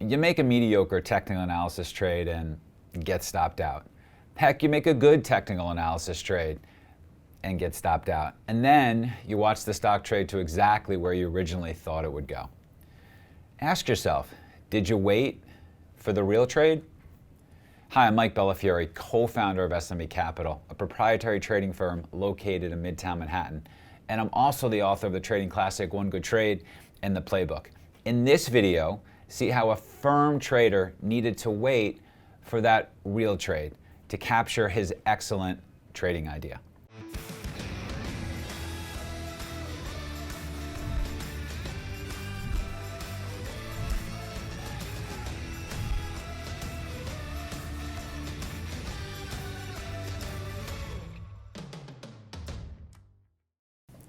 You make a mediocre technical analysis trade and get stopped out. Heck, you make a good technical analysis trade and get stopped out. And then you watch the stock trade to exactly where you originally thought it would go. Ask yourself, did you wait for the real trade? Hi, I'm Mike Bellafiore, co-founder of SME Capital, a proprietary trading firm located in Midtown Manhattan. And I'm also the author of the trading classic, One Good Trade and the Playbook. In this video, see how a firm trader needed to wait for that real trade to capture his excellent trading idea.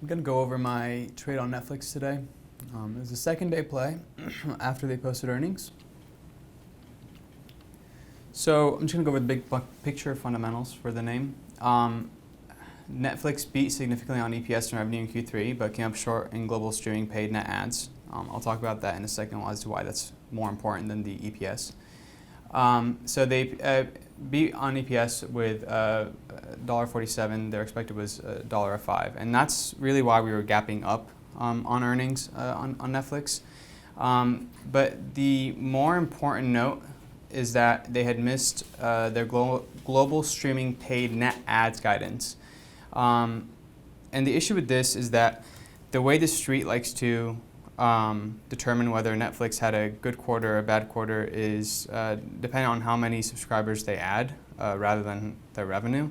I'm going to go over my trade on Netflix today. It was a second day play after they posted earnings. So I'm just going to go over the big picture fundamentals for the name. Netflix beat significantly on EPS and revenue in Q3, but came up short in global streaming paid net ads. I'll talk about that in a second as to why that's more important than the EPS. So they beat on EPS with $1.47. Their expected was $1.05, and that's really why we were gapping up on earnings on Netflix. But the more important note is that they had missed their global streaming paid net ads guidance. And the issue with this is that the way the street likes to determine whether Netflix had a good quarter or a bad quarter is depending on how many subscribers they add rather than their revenue.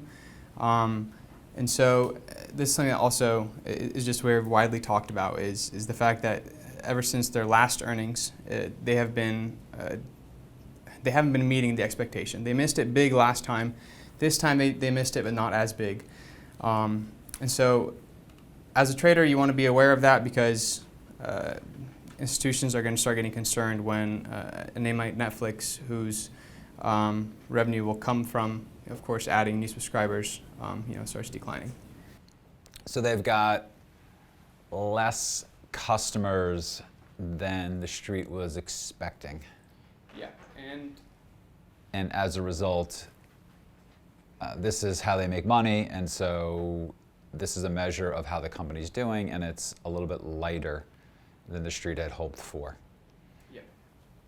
And so this is something that also is just very widely talked about is the fact that ever since their last earnings, they haven't been meeting the expectation. They missed it big last time. This time they missed it, but not as big. And so as a trader, you want to be aware of that because institutions are going to start getting concerned when a name like Netflix, whose revenue will come from, of course, adding new subscribers, starts declining. So they've got less customers than the street was expecting. Yeah, and as a result, this is how they make money, and so this is a measure of how the company's doing, and it's a little bit lighter than the street had hoped for. Yeah.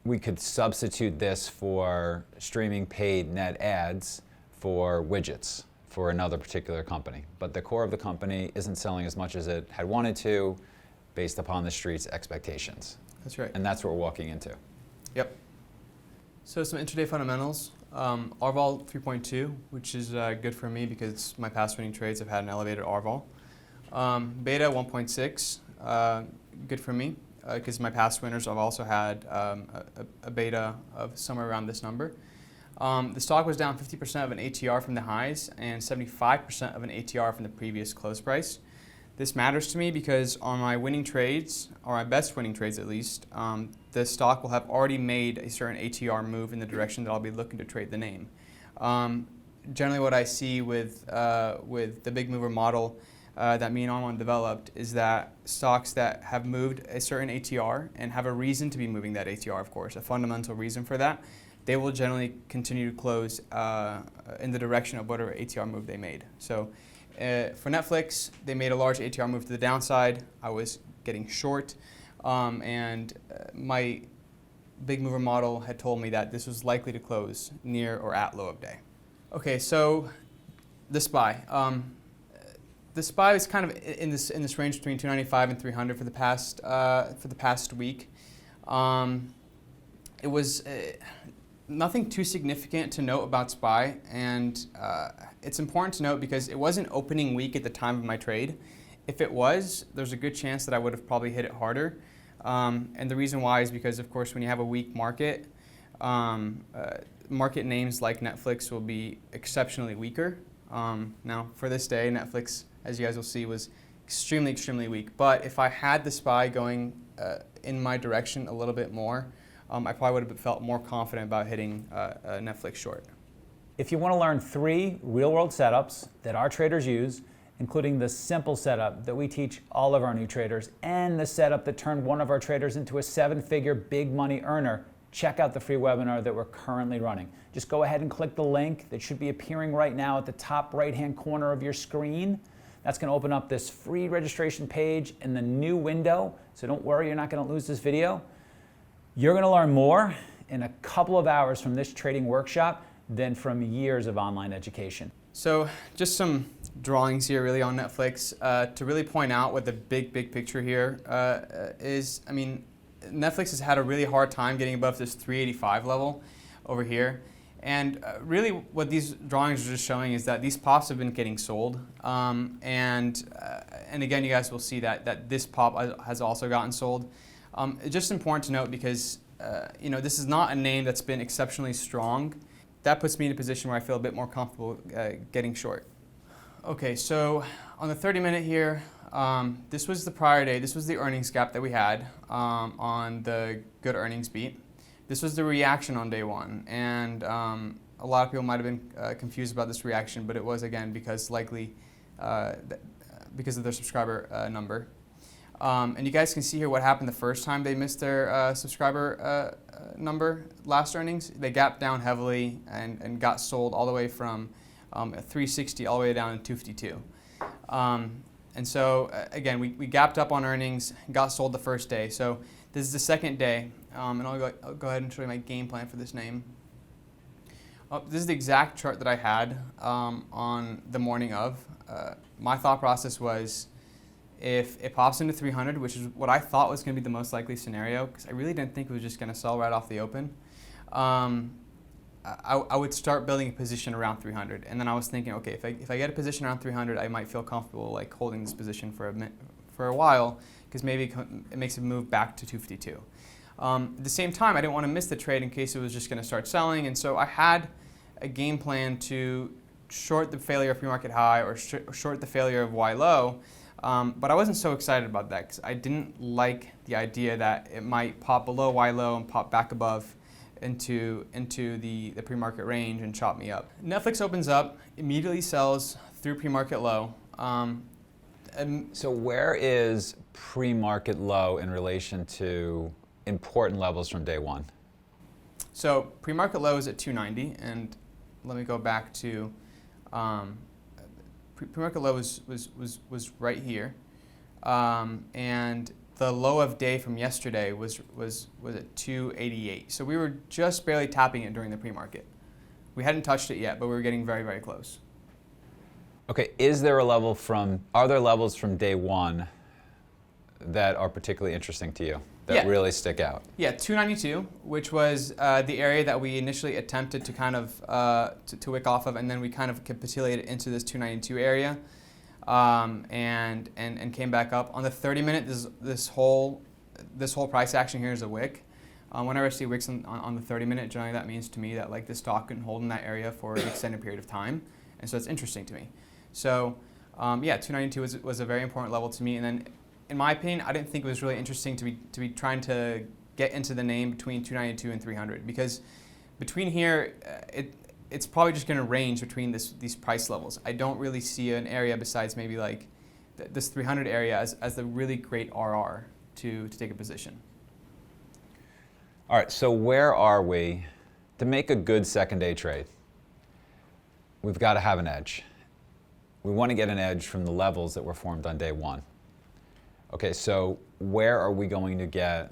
We could substitute this for streaming paid net ads for widgets for another particular company. But the core of the company isn't selling as much as it had wanted to based upon the street's expectations. That's right. And that's what we're walking into. Yep. So some intraday fundamentals. RVOL 3.2, which is good for me because my past winning trades have had an elevated RVOL. Beta 1.6, good for me because my past winners have also had a beta of somewhere around this number. The stock was down 50% of an ATR from the highs and 75% of an ATR from the previous close price. This matters to me because on my winning trades, or my best winning trades at least, the stock will have already made a certain ATR move in the direction that I'll be looking to trade the name. Generally what I see with the big mover model that me and Armand developed is that stocks that have moved a certain ATR and have a reason to be moving that ATR, of course, a fundamental reason for that, they will generally continue to close in the direction of whatever ATR move they made. So for Netflix, they made a large ATR move to the downside. I was getting short, and my big mover model had told me that this was likely to close near or at low of day. Okay, so the SPY. The SPY is kind of in this range between 295 and 300 for the past week. It was nothing too significant to note about SPY, and it's important to note because it wasn't opening week at the time of my trade. If it was, there's a good chance that I would have probably hit it harder. And the reason why is because, of course, when you have a weak market, market names like Netflix will be exceptionally weaker. Now, for this day, Netflix, as you guys will see, was extremely, extremely weak. But if I had the SPY going in my direction a little bit more, I probably would have felt more confident about hitting Netflix short. If you want to learn 3 real-world setups that our traders use, including the simple setup that we teach all of our new traders and the setup that turned one of our traders into a 7-figure big money earner check out the free webinar that we're currently running. Just go ahead and click the link that should be appearing right now at the top right-hand corner of your screen. That's going to open up this free registration page in the new window, so don't worry, you're not going to lose this video. You're going to learn more in a couple of hours from this trading workshop than from years of online education. So just some drawings here really on Netflix to really point out what the big picture here is. I mean, Netflix has had a really hard time getting above this 385 level over here. And really what these drawings are just showing is that these pops have been getting sold. And again, you guys will see that this pop has also gotten sold. It's just important to note because this is not a name that's been exceptionally strong. That puts me in a position where I feel a bit more comfortable getting short. Okay, so on the 30-minute here, this was the prior day. This was the earnings gap that we had on the good earnings beat. This was the reaction on day one, and a lot of people might have been confused about this reaction, but it was, again, because likely because of their subscriber number. And you guys can see here what happened the first time they missed their subscriber number last earnings. They gapped down heavily and got sold all the way from 360 all the way down to 252. And so, again, we gapped up on earnings, got sold the first day. So this is the second day, and I'll go ahead and show you my game plan for this name. This is the exact chart that I had on the morning of. My thought process was, if it pops into 300, which is what I thought was going to be the most likely scenario, because I really didn't think it was just going to sell right off the open, I would start building a position around 300. And then I was thinking, okay, if I get a position around 300, I might feel comfortable like holding this position for a while, because maybe it makes it move back to 252. At the same time, I didn't want to miss the trade in case it was just going to start selling, and so I had a game plan to short the failure of pre-market high or short the failure of Y low. But I wasn't so excited about that because I didn't like the idea that it might pop below Y low and pop back above into the pre-market range and chop me up. Netflix opens up, immediately sells through pre-market low. So where is pre-market low in relation to important levels from day one? So pre-market low is at 290, and let me go back to pre-market low was right here, and the low of day from yesterday was at 288. So we were just barely tapping it during the pre-market. We hadn't touched it yet, but we were getting very close. Okay, are there levels from day one that are particularly interesting to you, that really stick out? Yeah, 292, which was the area that we initially attempted to kind of to wick off of, and then we kind of capitulated into this 292 area, and came back up. On the 30-minute, this whole price action here is a wick. Whenever I see wicks on the 30-minute, generally that means to me that like the stock can hold in that area for an extended period of time, and so it's interesting to me. So yeah, 292 was a very important level to me, and then in my opinion, I didn't think it was really interesting to be trying to get into the name between 292 and 300, because between here, it's probably just going to range between these price levels. I don't really see an area besides maybe like this 300 area as the really great RR to take a position. All right, so where are we? To make a good second day trade, we've got to have an edge. We want to get an edge from the levels that were formed on day one. Okay, so where are we going to get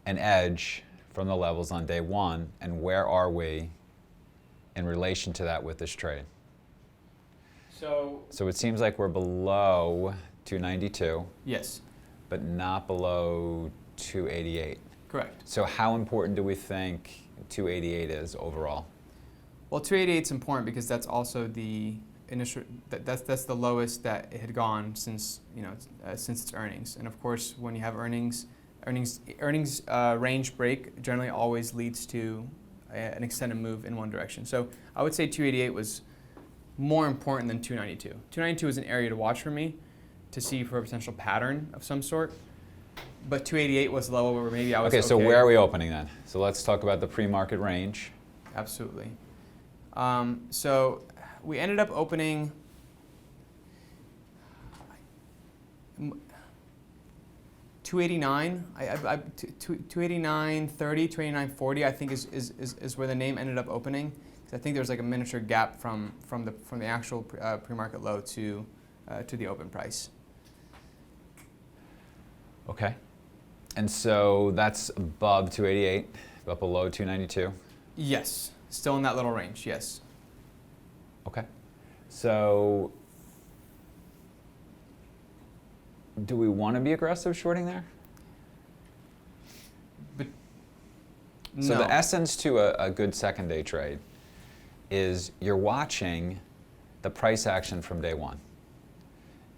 an edge from the levels on day one, and where are we in relation to that with this trade? So it seems like we're below 292. Yes. But not below 288. Correct. So how important do we think 288 is overall? Well, 288 is important because that's also the initial. That's the lowest that it had gone since since its earnings. And of course, when you have earnings range break generally always leads to an extended move in one direction. So I would say 288 was more important than 292. 292 is an area to watch for me to see for a potential pattern of some sort. But 288 was the level where maybe I was okay. So where are we opening then? So let's talk about the pre-market range. Absolutely. So we ended up opening. 289, 289.30, 289.40, I think is where the name ended up opening. 'Cause I think there's like a miniature gap from the actual pre-market low to the open price. Okay. And so that's above 288, but below 292. Yes, still in that little range. Yes. Okay. So do we want to be aggressive shorting there? But So no. the essence to a good second day trade is you're watching the price action from day one.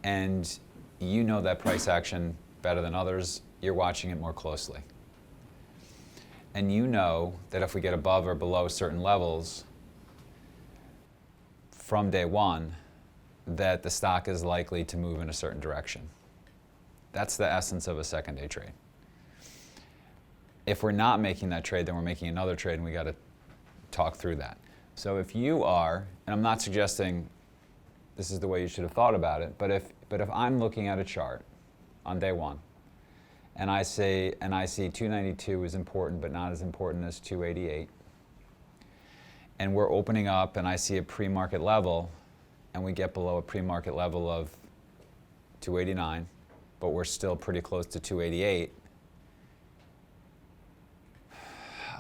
And you know that price action better than others. You're watching it more closely. And you know that if we get above or below certain levels from day one, that the stock is likely to move in a certain direction. That's the essence of a second day trade. If we're not making that trade, then we're making another trade, and we got to talk through that. So if you are, and I'm not suggesting this is the way you should have thought about it, but if I'm looking at a chart on day one, and I see 292 is important, but not as important as 288, and we're opening up, and I see a pre-market level, and we get below a pre-market level of 289, but we're still pretty close to 288.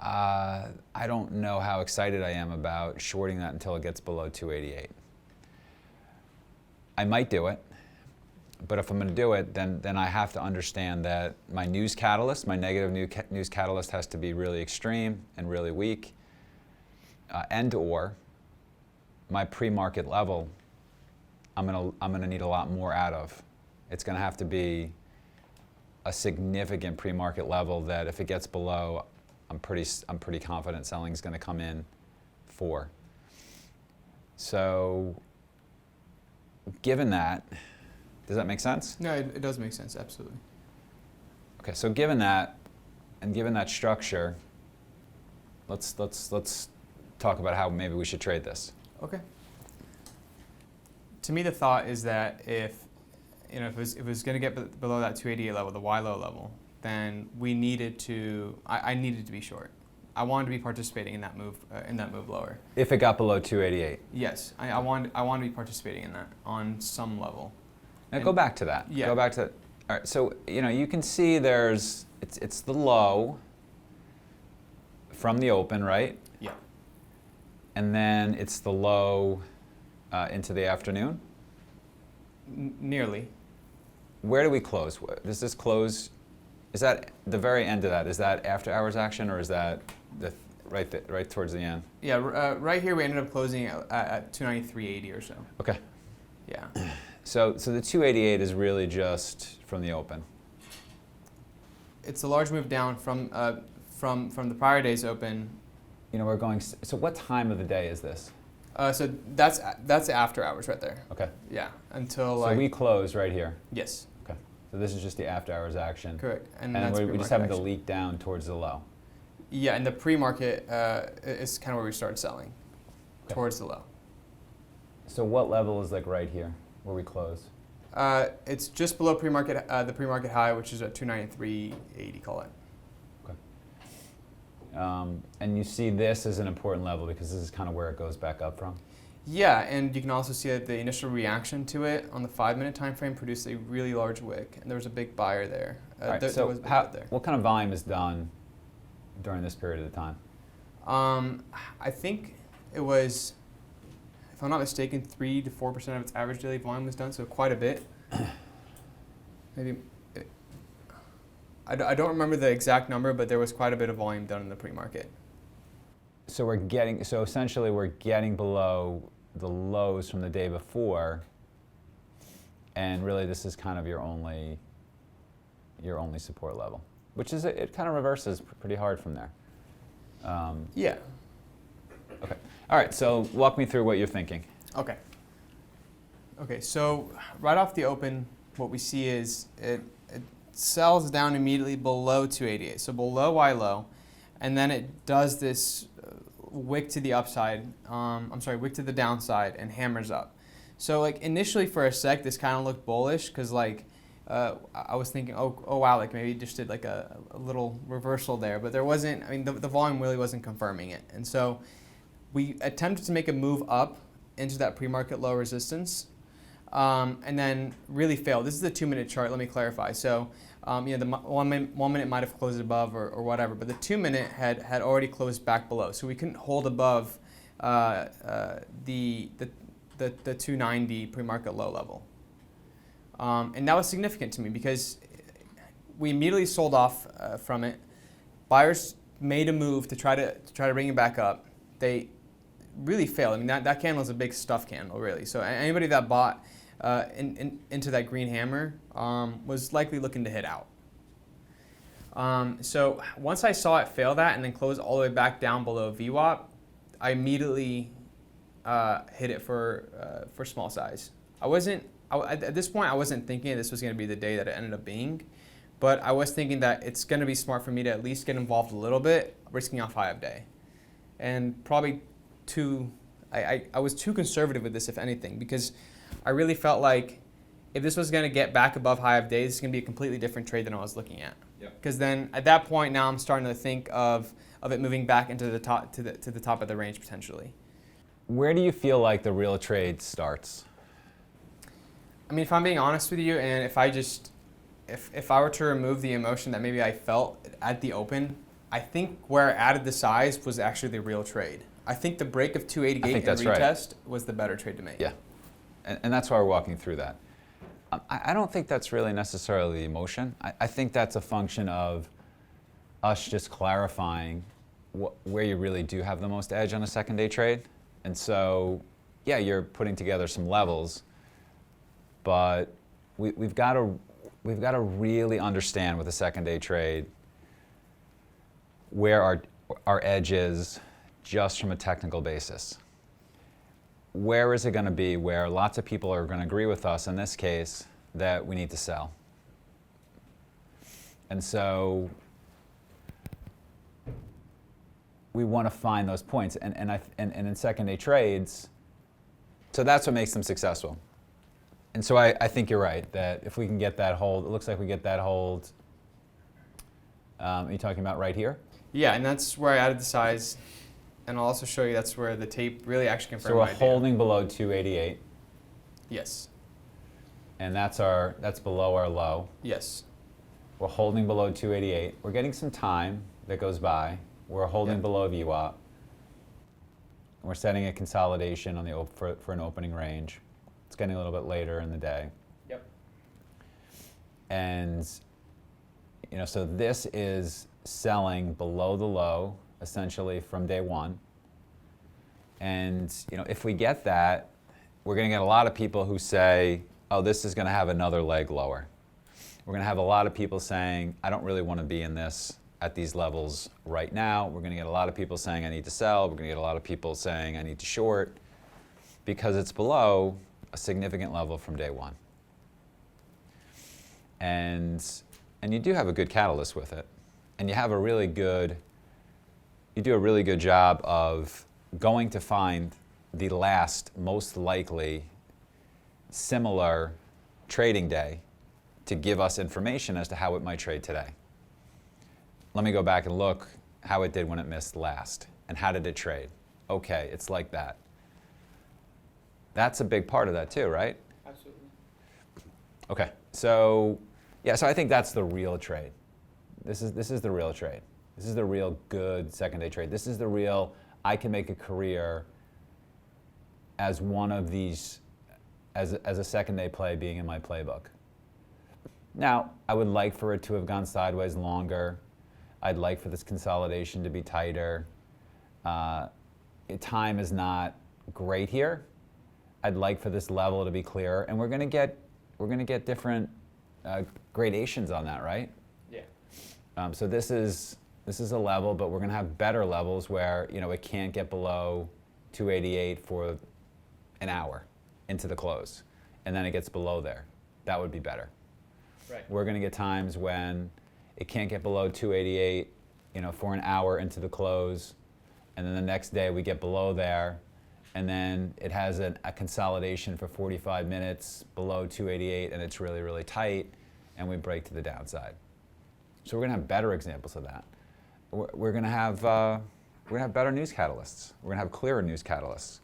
I don't know how excited I am about shorting that until it gets below 288. I might do it, but if I'm going to do it, then I have to understand that my news catalyst, my negative news catalyst, has to be really extreme and really weak, and/or my pre-market level, I'm gonna need a lot more out of. It's going to have to be a significant pre-market level that if it gets below, I'm pretty confident selling is going to come in for. So, given that, does that make sense? No, it does make sense, absolutely. Okay, so given that, and given that structure, let's talk about how maybe we should trade this. Okay. To me, the thought is that if it was going to get below that 288 level, the Y low level, then we needed to. I needed to be short. I wanted to be participating in that move lower. If it got below 288. Yes, I want to be participating in that on some level. Now go back to that. Yeah. Go back to. All right. So you can see it's the low from the open, right? Yeah. And then it's the low into the afternoon. Nearly. Where do we close? Does this close? Is that the very end of that? Is that after hours action, or is that right towards the end? Yeah. Right here, we ended up closing at 293.80 or so. Okay. Yeah. So the 288 is really just from the open. It's a large move down from the prior day's open. We're going. So what time of the day is this? So that's after hours right there. Okay. Yeah. Until So we close right here. Yes. Okay. So this is just the after hours action. Correct. And that's we just having to action. leak down towards the low. Yeah, and the pre-market is kind of where we started selling, towards the low. So what level is like right here, where we close? It's just below pre-market, the pre-market high, which is at 293.80, call it. Okay. And you see this as an important level because this is kind of where it goes back up from? Yeah, and you can also see that the initial reaction to it on the 5-minute time frame produced a really large wick, and there was a big buyer there. All right, there so was a big bid there. what kind of volume is done during this period of the time? I think it was, if I'm not mistaken, 3 to 4% of its average daily volume was done, so quite a bit. Maybe, I don't remember the exact number, but there was quite a bit of volume done in the pre-market. So essentially we're getting below the lows from the day before, and really this is kind of your only support level, which is it kind of reverses pretty hard from there. Yeah. Okay. All right. So walk me through what you're thinking. Okay. Okay. So right off the open, what we see is it sells down immediately below 288, so below Y low, and then it does this wick to the upside. Wick to the downside and hammers up. So like initially for a sec, this kind of looked bullish because like I was thinking, oh wow, like maybe it just did like a little reversal there, but there wasn't. I mean, the volume really wasn't confirming it, and so we attempted to make a move up into that pre-market low resistance, and then really failed. This is the 2-minute chart. Let me clarify. So, the 1 minute might have closed above or whatever, but the 2-minute had already closed back below, so we couldn't hold above the 290 pre-market low level. And that was significant to me because we immediately sold off from it. Buyers made a move to try to bring it back up. They really failed. I mean, that candle is a big stuff candle, really. So anybody that bought into that green hammer was likely looking to hit out. So once I saw it fail that and then close all the way back down below VWAP, I immediately hit it for small size. At this point, I wasn't thinking this was going to be the day that it ended up being, but I was thinking that it's going to be smart for me to at least get involved a little bit, risking off high of day. And probably I was too conservative with this, if anything, because I really felt like if this was going to get back above high of day, this is going to be a completely different trade than I was looking at. Because then at that point, now I'm starting to think of it moving back into the top to the top of the range potentially. Where do you feel like the real trade starts? I mean, if I'm being honest with you, and if I were to remove the emotion that maybe I felt at the open, I think where I added the size was actually the real trade. I think the break of 288 and retest was the better trade to make. Yeah, and that's why we're walking through that. I don't think that's really necessarily the emotion. I think that's a function of us just clarifying where you really do have the most edge on a second day trade. And so, yeah, you're putting together some levels, but we've got to really understand with a second day trade where our edge is just from a technical basis. Where is it going to be where lots of people are going to agree with us in this case that we need to sell? And so we want to find those points, and in second day trades, so that's what makes them successful. And so I think you're right that if we can get that hold, it looks like we get that hold. Are you talking about right here? Yeah, and that's where I added the size, and I'll also show you that's where the tape really actually confirmed. So we're my idea. holding below 288. Yes. And that's below our low. Yes. We're holding below 288. We're getting some time that goes by. We're holding below VWAP. We're setting a consolidation on the for an opening range. It's getting a little bit later in the day. Yep. And so this is selling below the low, essentially from day one. And if we get that, we're going to get a lot of people who say, oh, this is going to have another leg lower. We're going to have a lot of people saying, I don't really want to be in this at these levels right now. We're going to get a lot of people saying, I need to sell. We're going to get a lot of people saying, I need to short, because it's below a significant level from day one. And you do have a good catalyst with it. And you do a really good job of going to find the last most likely similar trading day to give us information as to how it might trade today. Let me go back and look how it did when it missed last. And how did it trade? Okay, it's like that. That's a big part of that too, right? Absolutely. Okay, so I think that's the real trade. This is the real trade. This is the real good second day trade. This is the real, I can make a career as one of these, as a second day play being in my playbook. Now, I would like for it to have gone sideways longer. I'd like for this consolidation to be tighter. Time is not great here. I'd like for this level to be clearer, and we're going to get different gradations on that, right? Yeah. So this is a level, but we're going to have better levels where it can't get below 288 for an hour into the close, and then it gets below there. That would be better. Right. We're going to get times when it can't get below 288, for an hour into the close, and then the next day we get below there, and then it has a consolidation for 45 minutes below 288, and it's really, really tight. and we break to the downside. So we're going to have better examples of that. We're going to have better news catalysts. We're going to have clearer news catalysts.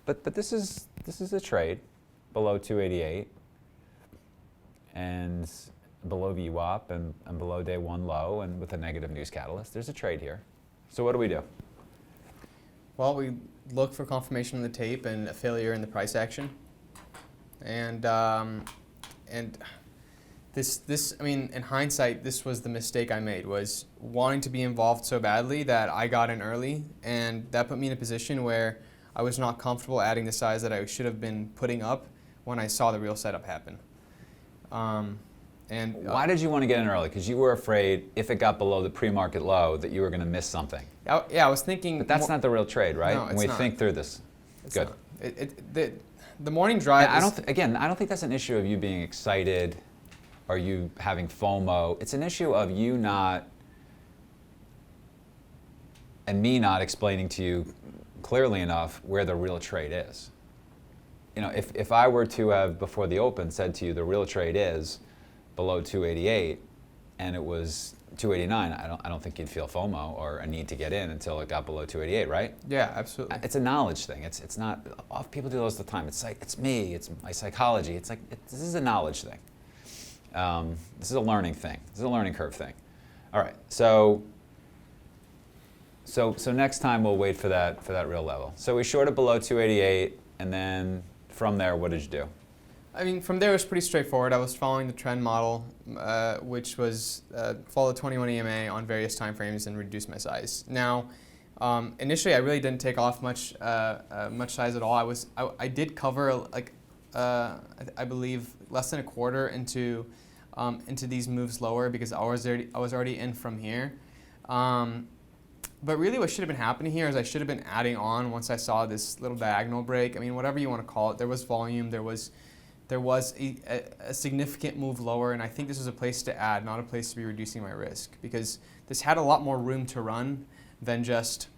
But this is a trade below 288 and below VWAP and below day one low and with a negative news catalyst. There's a trade here. So what do we do? Well, we look for confirmation on the tape and a failure in the price action. And this, I mean, in hindsight, this was the mistake I made, was wanting to be involved so badly that I got in early, and that put me in a position where I was not comfortable adding the size that I should have been putting up when I saw the real setup happen. Why did you want to get in early? Because you were afraid if it got below the pre-market low that you were going to miss something. Yeah, I was thinking. But that's not the real trade, right? No, it's when we not. think through this. It's Good. not. The morning drive. I don't think that's an issue of you being excited or you having FOMO. It's an issue of you not and me not explaining to you clearly enough where the real trade is. You know, if I were to have before the open said to you the real trade is below 288 and it was 289, I don't think you'd feel FOMO or a need to get in until it got below 288, right? Yeah, absolutely. It's a knowledge thing. It's not. People do this all the time. It's like it's me. It's my psychology. It's like this is a knowledge thing. This is a learning thing. This is a learning curve thing. All right. So next time we'll wait for that real level. So we shorted below 288, and then from there, what did you do? I mean, from there it was pretty straightforward. I was following the trend model, which was follow 21 EMA on various time frames and reduce my size. Now, initially I really didn't take off much size at all. I did cover I believe less than a quarter into these moves lower because I was already in from here. But really what should have been happening here is I should have been adding on once I saw this little diagonal break. I mean, whatever you want to call it. There was volume. There was a significant move lower, and I think this was a place to add, not a place to be reducing my risk, because this had a lot more room to run than just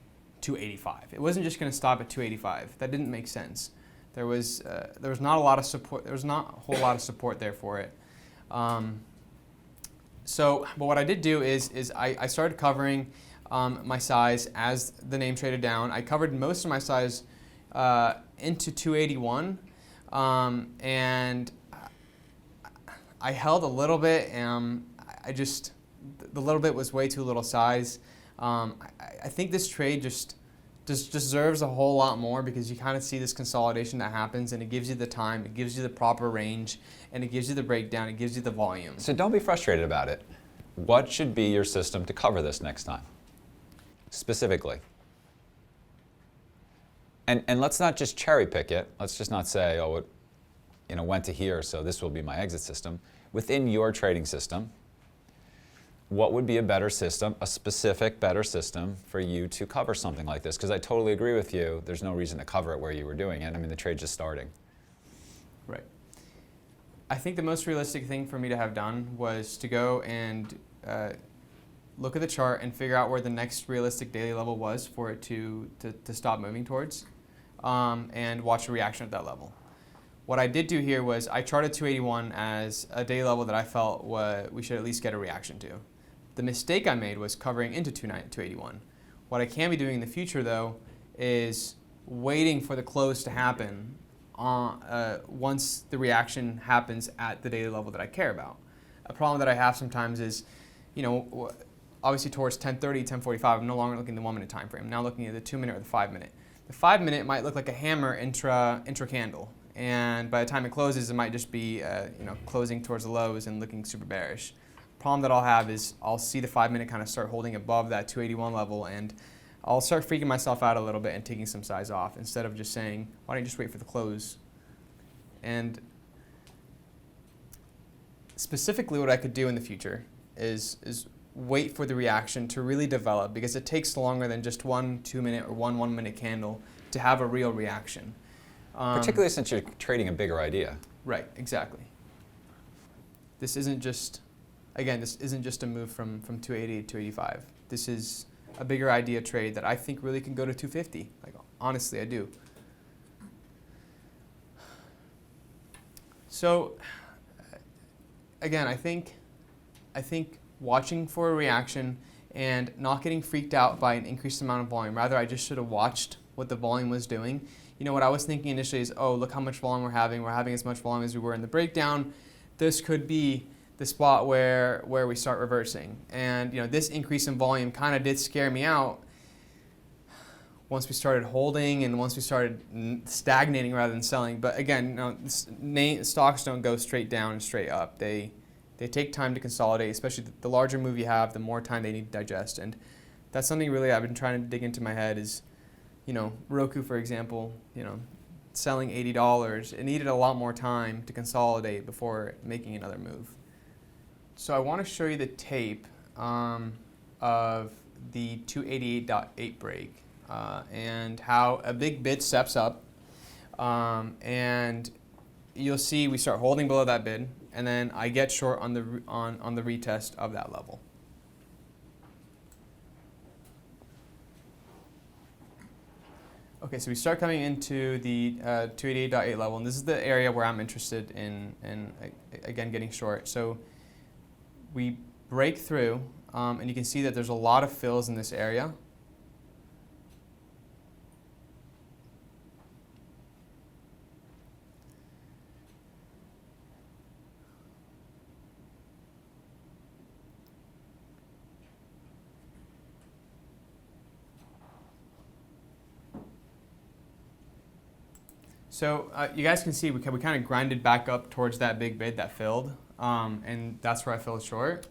285. It wasn't just going to stop at 285. That didn't make sense. There was not a lot of support. There was not a whole lot of support there for it. But what I did do is I started covering my size as the name traded down. I covered most of my size into 281. And I held a little bit, and the little bit was way too little size. I think this trade just deserves a whole lot more because you kind of see this consolidation that happens, and it gives you the time, it gives you the proper range, and it gives you the breakdown, it gives you the volume. So don't be frustrated about it. What should be your system to cover this next time, specifically? And let's not just cherry pick it. Let's just not say, oh, it went to here, so this will be my exit system. Within your trading system, what would be a better system, a specific better system for you to cover something like this? Because I totally agree with you. There's no reason to cover it where you were doing it. I mean, the trade's just starting. Right. I think the most realistic thing for me to have done was to go and look at the chart and figure out where the next realistic daily level was for it to stop moving towards. And watch the reaction at that level. What I did do here was I charted 281 as a daily level that I felt we should at least get a reaction to. The mistake I made was covering into 281. What I can be doing in the future, though, is waiting for the close to happen once the reaction happens at the daily level that I care about. A problem that I have sometimes is, obviously towards 10:30, 10:45, I'm no longer looking at the 1 minute time frame. I'm now looking at the 2 minute or the 5 minute. The 5 minute might look like a hammer intra candle, and by the time it closes, it might just be closing towards the lows and looking super bearish. Problem that I'll have is I'll see the 5 minute kind of start holding above that 281 level, and I'll start freaking myself out a little bit and taking some size off instead of just saying, why don't you just wait for the close? And specifically, what I could do in the future is wait for the reaction to really develop, because it takes longer than just 1 2 minute or 1 minute candle to have a real reaction. Particularly since you're trading a bigger idea. Right, exactly. This isn't just a move from 280 to 285. This is a bigger idea trade that I think really can go to 250. Like, honestly, I do. So again, I think watching for a reaction and not getting freaked out by an increased amount of volume. Rather, I just should have watched what the volume was doing. What I was thinking initially is, oh, look how much volume we're having. We're having as much volume as we were in the breakdown. This could be the spot where we start reversing. And this increase in volume kind of did scare me out once we started holding and once we started stagnating rather than selling. But again, stocks don't go straight down and straight up. They take time to consolidate, especially the larger move you have, the more time they need to digest. And that's something really I've been trying to dig into my head is, Roku, for example, selling $80, it needed a lot more time to consolidate before making another move. So I want to show you the tape of the 288.8 break and how a big bid steps up, and you'll see we start holding below that bid, and then I get short on the retest of that level. Okay, so we start coming into the 288.8 level, and this is the area where I'm interested in again getting short. So we break through, and you can see that there's a lot of fills in this area. So you guys can see we kind of grinded back up towards that big bid that filled, and that's where I filled short.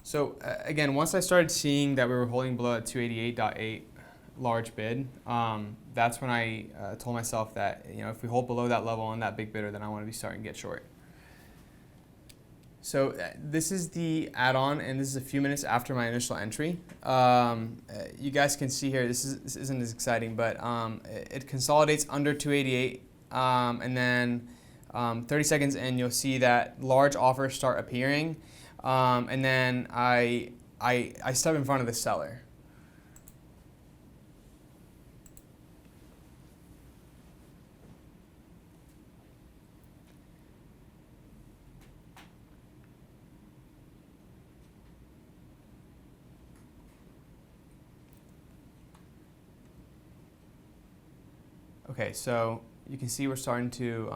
So again, once I started seeing that we were holding below at 288.8 large bid, that's when I told myself that if we hold below that level on that big bidder, then I want to be starting to get short. So this is the add-on, and this is a few minutes after my initial entry. You guys can see here, this isn't as exciting, but it consolidates under 288, and then 30 seconds in, you'll see that large offers start appearing, and then I step in front of the seller. Okay, so you can see we're starting to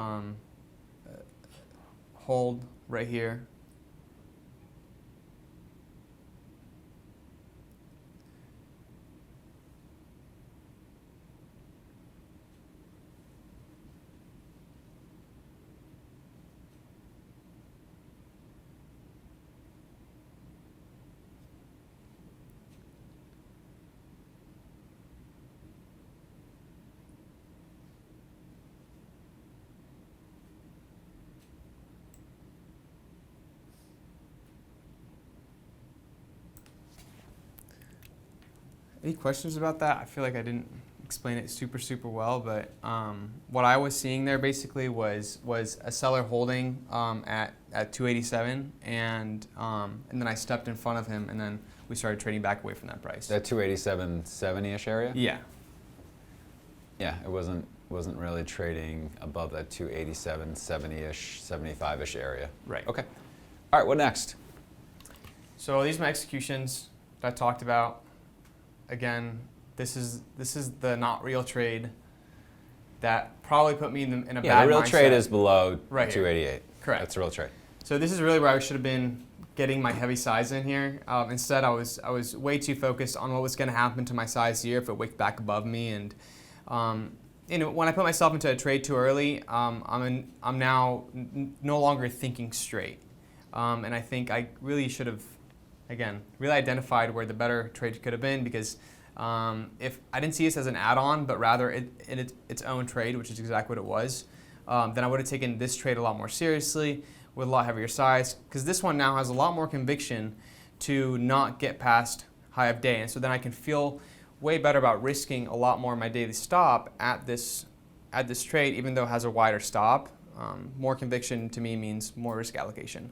hold right here. Any questions about that? I feel like I didn't explain it super well, but what I was seeing there basically was a seller holding at 287, and then I stepped in front of him, and then we started trading back away from that price. That 287.70-ish area? Yeah. Yeah, it wasn't really trading above that 287.70-ish, 75-ish area. Right. Okay. All right, what next? So these are my executions that I talked about. Again, this is the not real trade that probably put me in a bad mindset. Yeah, the real trade is below right 288. Here. Correct. That's the real trade. So this is really where I should have been getting my heavy size in here. Instead, I was way too focused on what was going to happen to my size here if it wicked back above me. And when I put myself into a trade too early, I'm now no longer thinking straight. And I think I really should have, again, really identified where the better trade could have been, because if I didn't see this as an add-on, but rather its own trade, which is exactly what it was, then I would have taken this trade a lot more seriously with a lot heavier size, because this one now has a lot more conviction to not get past high of day. And so then I can feel way better about risking a lot more of my daily stop at this trade, even though it has a wider stop. More conviction to me means more risk allocation.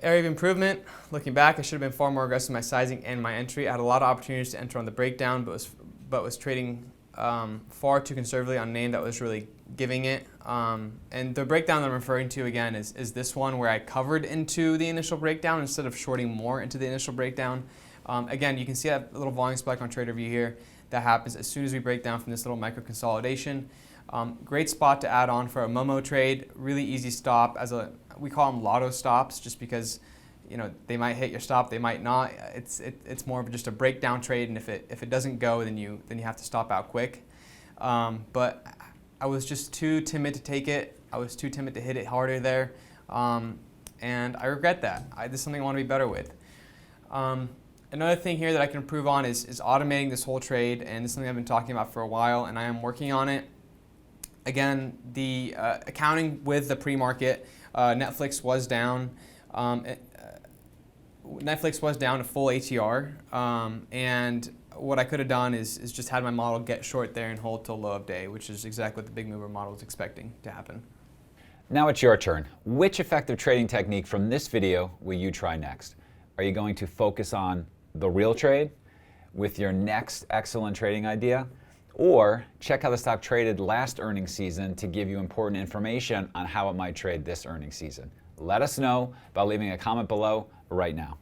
Area of improvement, looking back, I should have been far more aggressive in my sizing and my entry. I had a lot of opportunities to enter on the breakdown, but was trading far too conservatively on a name that was really giving it. And the breakdown that I'm referring to again is this one where I covered into the initial breakdown instead of shorting more into the initial breakdown. Again, you can see that little volume spike on TraderView here. That happens as soon as we break down from this little micro consolidation. Great spot to add on for a Momo trade. Really easy stop. We call them lotto stops, just because they might hit your stop, they might not. It's more of just a breakdown trade, and if it doesn't go, then you have to stop out quick. But I was just too timid to take it. I was too timid to hit it harder there, and I regret that. This is something I want to be better with. Another thing here that I can improve on is automating this whole trade, and this is something I've been talking about for a while, and I am working on it. Again, the accounting with the pre-market, Netflix was down. Netflix was down to full ATR, and what I could have done is just had my model get short there and hold till low of day, which is exactly what the big mover model was expecting to happen. Now it's your turn. Which effective trading technique from this video will you try next? Are you going to focus on the real trade with your next excellent trading idea? Or check how the stock traded last earnings season to give you important information on how it might trade this earnings season? Let us know by leaving a comment below right now.